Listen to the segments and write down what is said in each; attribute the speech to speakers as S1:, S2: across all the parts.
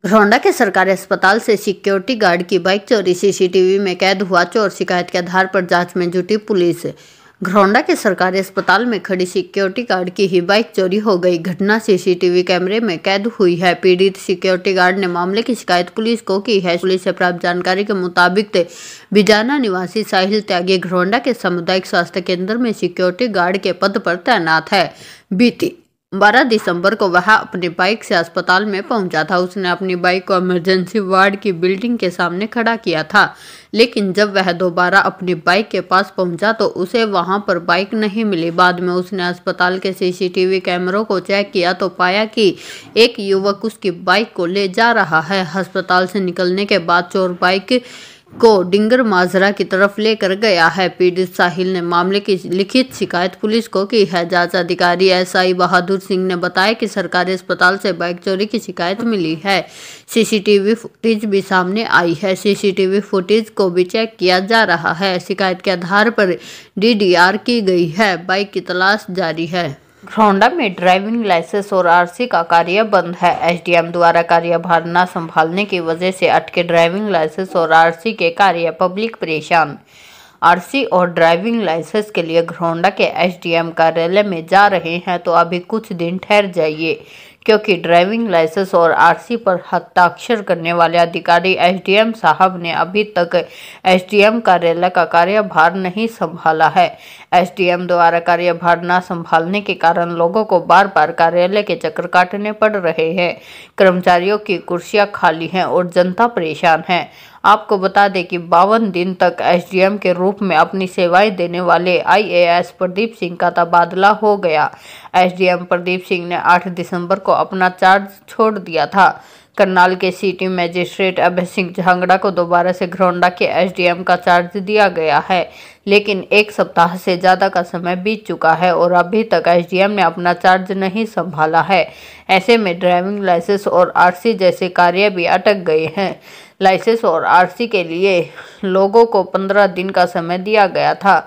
S1: घरौंडा के सरकारी अस्पताल से सिक्योरिटी गार्ड की बाइक चोरी, सीसीटीवी में कैद हुआ चोर। शिकायत के आधार पर जांच में जुटी पुलिस। घरौंडा के सरकारी अस्पताल में खड़ी सिक्योरिटी गार्ड की ही बाइक चोरी हो गई। घटना सीसीटीवी कैमरे में कैद हुई है। पीड़ित सिक्योरिटी गार्ड ने मामले की शिकायत पुलिस को की है। पुलिस से प्राप्त जानकारी के मुताबिक बिजाना निवासी साहिल त्यागी घरौंडा के सामुदायिक स्वास्थ्य केंद्र में सिक्योरिटी गार्ड के पद पर तैनात है। बीती 12 दिसंबर को वह अपनी बाइक से अस्पताल में पहुंचा था। उसने अपनी बाइक को इमरजेंसी वार्ड की बिल्डिंग के सामने खड़ा किया था, लेकिन जब वह दोबारा अपनी बाइक के पास पहुंचा तो उसे वहां पर बाइक नहीं मिली। बाद में उसने अस्पताल के सीसीटीवी कैमरों को चेक किया तो पाया कि एक युवक उसकी बाइक को ले जा रहा है। अस्पताल से निकलने के बाद चोर बाइक को डिंगर माजरा की तरफ लेकर गया है। पीड़ित साहिल ने मामले की लिखित शिकायत पुलिस को की है। जांच अधिकारी एसआई बहादुर सिंह ने बताया कि सरकारी अस्पताल से बाइक चोरी की शिकायत मिली है। सीसीटीवी फुटेज भी सामने आई है। सीसीटीवी फुटेज को भी चेक किया जा रहा है। शिकायत के आधार पर डीडीआर की गई है। बाइक की तलाश जारी है। घरौंडा में ड्राइविंग लाइसेंस और आरसी का कार्य बंद है। एसडीएम द्वारा कार्यभार न संभालने की वजह से अटके ड्राइविंग लाइसेंस और आरसी के कार्य, पब्लिक परेशान। आरसी और ड्राइविंग लाइसेंस के लिए घरौंडा के एसडीएम कार्यालय में जा रहे हैं तो अभी कुछ दिन ठहर जाइए, क्योंकि ड्राइविंग लाइसेंस और आरसी पर हस्ताक्षर करने वाले अधिकारी एसडीएम साहब ने अभी तक एसडीएम कार्यालय का कार्यभार नहीं संभाला है। एसडीएम द्वारा कार्यभार न संभालने के कारण लोगों को बार बार कार्यालय के चक्कर काटने पड़ रहे हैं। कर्मचारियों की कुर्सियां खाली हैं और जनता परेशान है। आपको बता दें कि 52 दिन तक एसडीएम के रूप में अपनी सेवाएं देने वाले आईएएस प्रदीप सिंह का तबादला हो गया। एसडीएम प्रदीप सिंह ने 8 दिसंबर को अपना चार्ज छोड़ दिया था। करनाल के सिटी मजिस्ट्रेट अभय सिंह झांगड़ा को दोबारा से घरौंडा के एसडीएम का चार्ज दिया गया है, लेकिन 1 सप्ताह से ज़्यादा का समय बीत चुका है और अभी तक एसडीएम ने अपना चार्ज नहीं संभाला है। ऐसे में ड्राइविंग लाइसेंस और आरसी जैसे कार्य भी अटक गए हैं। लाइसेंस और आरसी के लिए लोगों को 15 दिन का समय दिया गया था।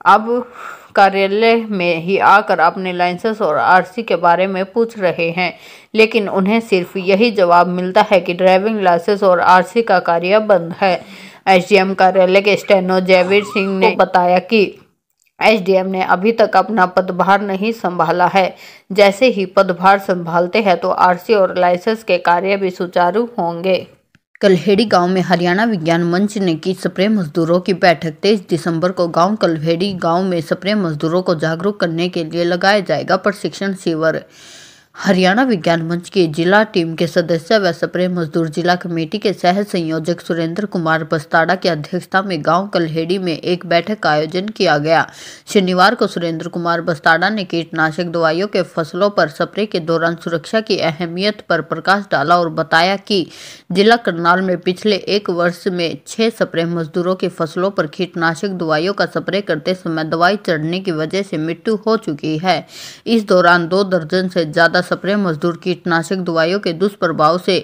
S1: अब कार्यालय में ही आकर अपने लाइसेंस और आरसी के बारे में पूछ रहे हैं, लेकिन उन्हें सिर्फ यही जवाब मिलता है कि ड्राइविंग लाइसेंस और आरसी का कार्य बंद है। एसडीएम कार्यालय के स्टेनो जयवीर सिंह ने बताया कि एसडीएम ने अभी तक अपना पदभार नहीं संभाला है। जैसे ही पदभार संभालते हैं तो आरसी और लाइसेंस के कार्य भी सुचारू होंगे। कल्हेड़ी गांव में हरियाणा विज्ञान मंच ने की स्प्रे मजदूरों की बैठक। 23 दिसंबर को गांव कल्हेड़ी गांव में स्प्रे मजदूरों को जागरूक करने के लिए लगाया जाएगा प्रशिक्षण शिविर। हरियाणा विज्ञान मंच की जिला टीम के सदस्य व स्प्रे मजदूर जिला कमेटी के सह संयोजक सुरेंद्र कुमार बस्ताड़ा की अध्यक्षता में गांव कल्हेड़ी में एक बैठक का आयोजन किया गया। शनिवार को सुरेंद्र कुमार बस्ताड़ा ने कीटनाशक दवाइयों के फसलों पर स्प्रे के दौरान सुरक्षा की अहमियत पर प्रकाश डाला और बताया कि जिला करनाल में पिछले 1 वर्ष में 6 स्प्रे मजदूरों की फसलों पर कीटनाशक दवाइयों का स्प्रे करते समय दवाई चढ़ने की वजह से मृत्यु हो चुकी है। इस दौरान 2 दर्जन से ज्यादा स्प्रे मजदूर कीटनाशक दवाइयों के दुष्प्रभाव से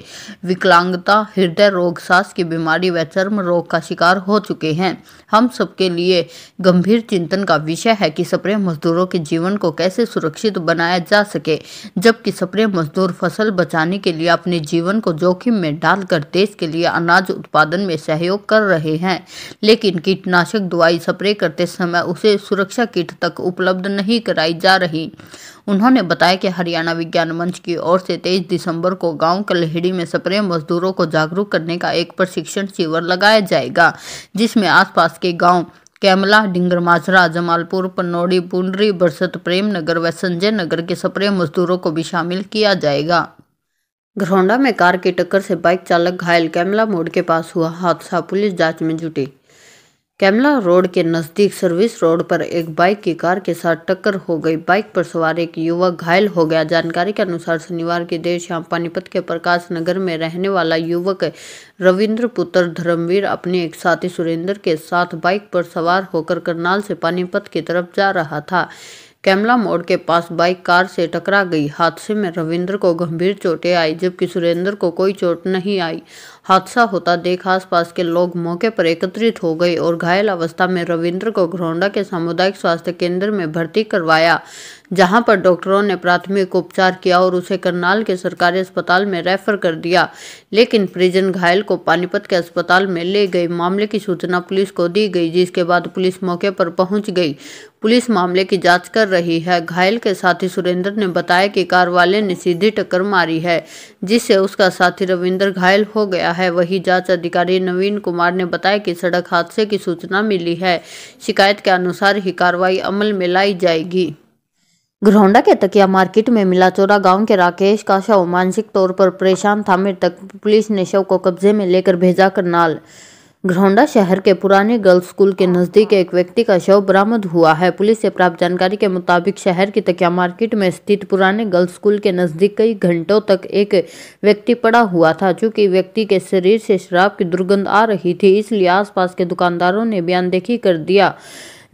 S1: विकलांगता, हृदय रोग, सांस की बीमारी व चर्म रोग का शिकार हो चुके हैं। हम सबके लिए गंभीर चिंतन का विषय है कि स्प्रे मजदूरों के जीवन को कैसे सुरक्षित बनाया जा सके, जबकि स्प्रे मजदूर फसल बचाने के लिए अपने जीवन को जोखिम में डालकर देश के लिए अनाज उत्पादन में सहयोग कर रहे हैं, लेकिन कीटनाशक दवाई स्प्रे करते समय उसे सुरक्षा किट तक उपलब्ध नहीं कराई जा रही। उन्होंने बताया कि हरियाणा विज्ञान मंच की ओर से 23 दिसंबर को गांव कल्हेड़ी में स्प्रे मजदूरों को जागरूक करने का एक प्रशिक्षण शिविर लगाया जाएगा, जिसमें आसपास के गांव कैमला, डिंगर माजरा, जमालपुर, पनौड़ी, पुंडरी, बरसत, प्रेम नगर व संजय नगर के स्प्रे मजदूरों को भी शामिल किया जाएगा। घरौंडा में कार की टक्कर से बाइक चालक घायल। कैमला मोड़ के पास हुआ हादसा, पुलिस जांच में जुटी। कैमला रोड के नजदीक सर्विस रोड पर एक बाइक की कार के साथ टक्कर हो गई। बाइक पर सवार एक युवक घायल हो गया। जानकारी के अनुसार शनिवार की देर शाम पानीपत के प्रकाश नगर में रहने वाला युवक रविंद्र पुत्र धर्मवीर अपने एक साथी सुरेंद्र के साथ बाइक पर सवार होकर करनाल से पानीपत की तरफ जा रहा था। कैमला मोड़ के पास बाइक कार से टकरा गई। हादसे में रविंद्र को गंभीर चोटें आई, जबकि सुरेंद्र को कोई चोट नहीं आई। हादसा होता देख आसपास के लोग मौके पर एकत्रित हो गए और घायल अवस्था में रविंद्र को घरौंडा के सामुदायिक स्वास्थ्य केंद्र में भर्ती करवाया, जहां पर डॉक्टरों ने प्राथमिक उपचार किया और उसे करनाल के सरकारी अस्पताल में रेफर कर दिया। लेकिन परिजन घायल को पानीपत के अस्पताल में ले गए। मामले की सूचना पुलिस को दी गई, जिसके बाद पुलिस मौके पर पहुंच गई। पुलिस मामले की जांच कर रही है। घायल के साथी सुरेंद्र ने बताया कि कार वाले ने सीधी टक्कर मारी है, जिससे उसका साथी रविंद्र घायल हो गया है। वही जांच अधिकारी नवीन कुमार ने बताया कि सड़क हादसे की सूचना मिली है। शिकायत के अनुसार ही कार्रवाई अमल में लाई जाएगी। घरौंडा के तकिया मार्केट में मिला चोरा गांव के राकेश का शव मानसिक तौर पर परेशान था। मृतक पुलिस ने शव को कब्जे में लेकर भेजा करनाल। घरौंडा शहर के पुराने गर्ल्स स्कूल के नजदीक एक व्यक्ति का शव बरामद हुआ है। पुलिस से प्राप्त जानकारी के मुताबिक शहर की तकिया मार्केट में स्थित पुराने गर्ल्स स्कूल के नजदीक कई घंटों तक एक व्यक्ति पड़ा हुआ था। चूंकि व्यक्ति के शरीर से शराब की दुर्गंध आ रही थी, इसलिए आसपास के दुकानदारों ने बयानदेखी कर दिया।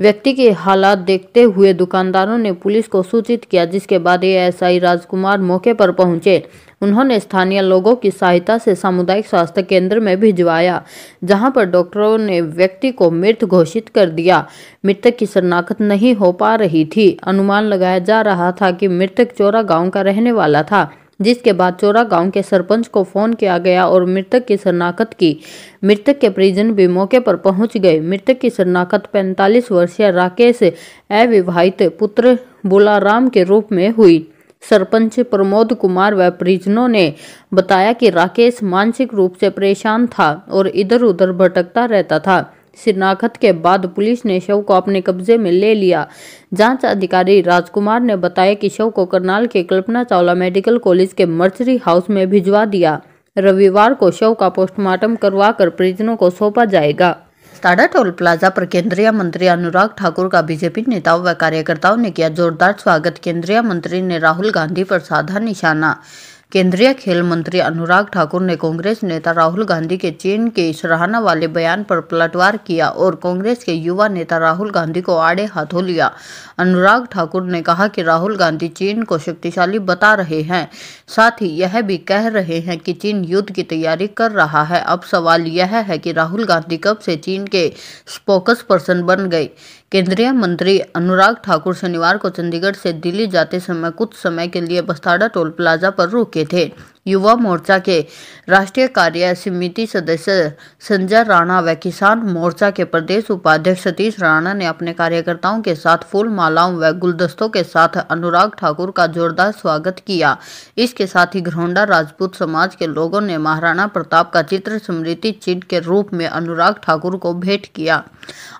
S1: व्यक्ति के हालात देखते हुए दुकानदारों ने पुलिस को सूचित किया, जिसके बाद एएसआई राजकुमार मौके पर पहुंचे। उन्होंने स्थानीय लोगों की सहायता से सामुदायिक स्वास्थ्य केंद्र में भिजवाया, जहां पर डॉक्टरों ने व्यक्ति को मृत घोषित कर दिया। मृतक की शनाख्त नहीं हो पा रही थी। अनुमान लगाया जा रहा था कि मृतक चोरा गांव का रहने वाला था, जिसके बाद चोरा गांव के सरपंच को फोन किया गया और मृतक की शनाख्त की। मृतक के परिजन भी मौके पर पहुंच गए। मृतक की शनाख्त 45 वर्षीय राकेश अविवाहित पुत्र बुलाराम के रूप में हुई। सरपंच प्रमोद कुमार व परिजनों ने बताया कि राकेश मानसिक रूप से परेशान था और इधर उधर भटकता रहता था। शिनाख्त के बाद पुलिस ने शव को अपने कब्जे में ले लिया। जांच अधिकारी राजकुमार ने बताया कि शव को करनाल के कल्पना चावला मेडिकल कॉलेज के मर्चरी हाउस में भिजवा दिया। रविवार को शव का पोस्टमार्टम करवाकर परिजनों को सौंपा जाएगा। टाडा टोल प्लाजा पर केंद्रीय मंत्री अनुराग ठाकुर का बीजेपी नेताओं व कार्यकर्ताओं ने किया जोरदार स्वागत। केंद्रीय मंत्री ने राहुल गांधी पर साधा निशाना। केंद्रीय खेल मंत्री अनुराग ठाकुर ने कांग्रेस नेता राहुल गांधी के चीन की सराहना वाले बयान पर पलटवार किया और कांग्रेस के युवा नेता राहुल गांधी को आड़े हाथों लिया। अनुराग ठाकुर ने कहा कि राहुल गांधी चीन को शक्तिशाली बता रहे हैं, साथ ही यह भी कह रहे हैं कि चीन युद्ध की तैयारी कर रहा है। अब सवाल यह है कि राहुल गांधी कब से चीन के स्पोकस पर्सन बन गए। केंद्रीय मंत्री अनुराग ठाकुर शनिवार को चंडीगढ़ से दिल्ली जाते समय कुछ समय के लिए बस्ताड़ा टोल प्लाजा पर रुके थे। युवा मोर्चा के राष्ट्रीय कार्य समिति सदस्य संजय राणा व किसान मोर्चा के प्रदेश उपाध्यक्ष सतीश राणा ने अपने कार्यकर्ताओं के साथ फूल मालाओं व गुलदस्तों के साथ अनुराग ठाकुर का जोरदार स्वागत किया। इसके साथ ही घरौंडा राजपूत समाज के लोगों ने महाराणा प्रताप का चित्र स्मृति चिन्ह के रूप में अनुराग ठाकुर को भेंट किया।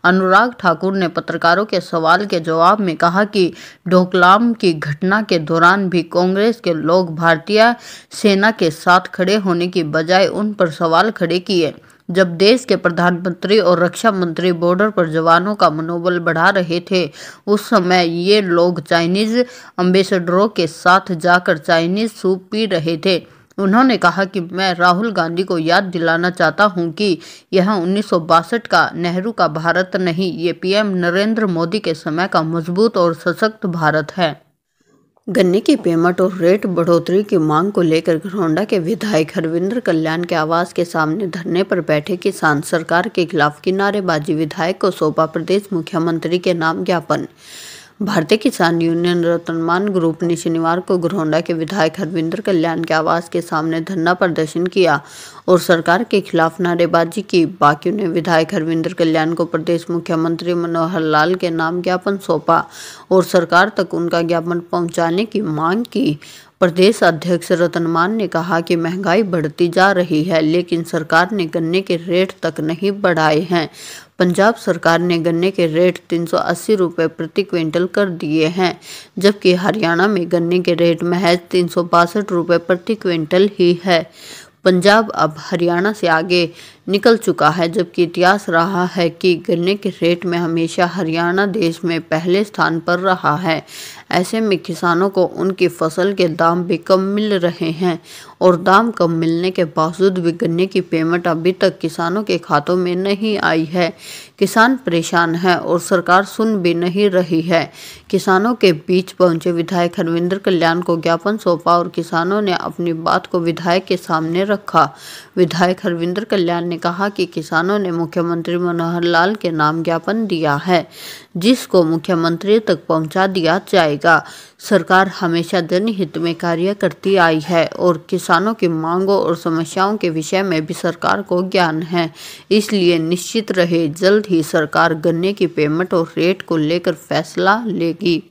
S1: अनुराग ठाकुर ने पत्रकारों के सवाल के जवाब में कहा कि डोकलाम की घटना के दौरान भी कांग्रेस के लोग भारतीय सेना के साथ खड़े होने की बजाय उन पर सवाल खड़े किए। जब देश के प्रधानमंत्री और रक्षा मंत्री बॉर्डर पर जवानों का मनोबल बढ़ा रहे थे, उस समय ये लोग चाइनीज एम्बेसडरों के साथ जाकर चाइनीज सूप पी रहे थे। उन्होंने कहा कि मैं राहुल गांधी को याद दिलाना चाहता हूं कि यह 1962 का नेहरू का भारत नहीं, ये पीएम नरेंद्र मोदी के समय का मजबूत और सशक्त भारत है। गन्ने की पेमेंट और रेट बढ़ोतरी की मांग को लेकर घरौंडा के विधायक हरविंद्र कल्याण के आवास के सामने धरने पर बैठे किसान सरकार के खिलाफ की नारेबाजी। विधायक को सौंपा प्रदेश मुख्यमंत्री के नाम ज्ञापन। भारतीय किसान यूनियन रतनमान ग्रुप ने शनिवार को घरौंडा के विधायक हरविंद्र कल्याण के आवास के सामने धरना प्रदर्शन किया और सरकार के खिलाफ नारेबाजी की। बाकियों ने विधायक हरविंद्र कल्याण को प्रदेश मुख्यमंत्री मनोहर लाल के नाम ज्ञापन सौंपा और सरकार तक उनका ज्ञापन पहुंचाने की मांग की। प्रदेश अध्यक्ष रतनमान ने कहा कि महंगाई बढ़ती जा रही है, लेकिन सरकार ने गन्ने के रेट तक नहीं बढ़ाए हैं। पंजाब सरकार ने गन्ने के रेट 380 रुपये प्रति क्विंटल कर दिए हैं, जबकि हरियाणा में गन्ने के रेट महज 362 रुपये प्रति क्विंटल ही है। पंजाब अब हरियाणा से आगे निकल चुका है, जबकि इतिहास रहा है कि गन्ने के रेट में हमेशा हरियाणा देश में पहले स्थान पर रहा है। ऐसे में किसानों को उनकी फसल के दाम भी कम मिल रहे हैं और दाम कम मिलने के बावजूद भी गन्ने की पेमेंट अभी तक किसानों के खातों में नहीं आई है। किसान परेशान है और सरकार सुन भी नहीं रही है। किसानों के बीच पहुंचे विधायक हरविंदर कल्याण को ज्ञापन सौंपा और किसानों ने अपनी बात को विधायक के सामने रखा। विधायक हरविंदर कल्याण ने कहा कि किसानों ने मुख्यमंत्री मनोहर लाल के नाम ज्ञापन दिया है, जिसको मुख्यमंत्री तक पहुंचा दिया जाएगा। सरकार हमेशा जनहित में कार्य करती आई है और किसानों की मांगों और समस्याओं के विषय में भी सरकार को ज्ञान है, इसलिए निश्चित रहे जल्द ही सरकार गन्ने की पेमेंट और रेट को लेकर फैसला लेगी।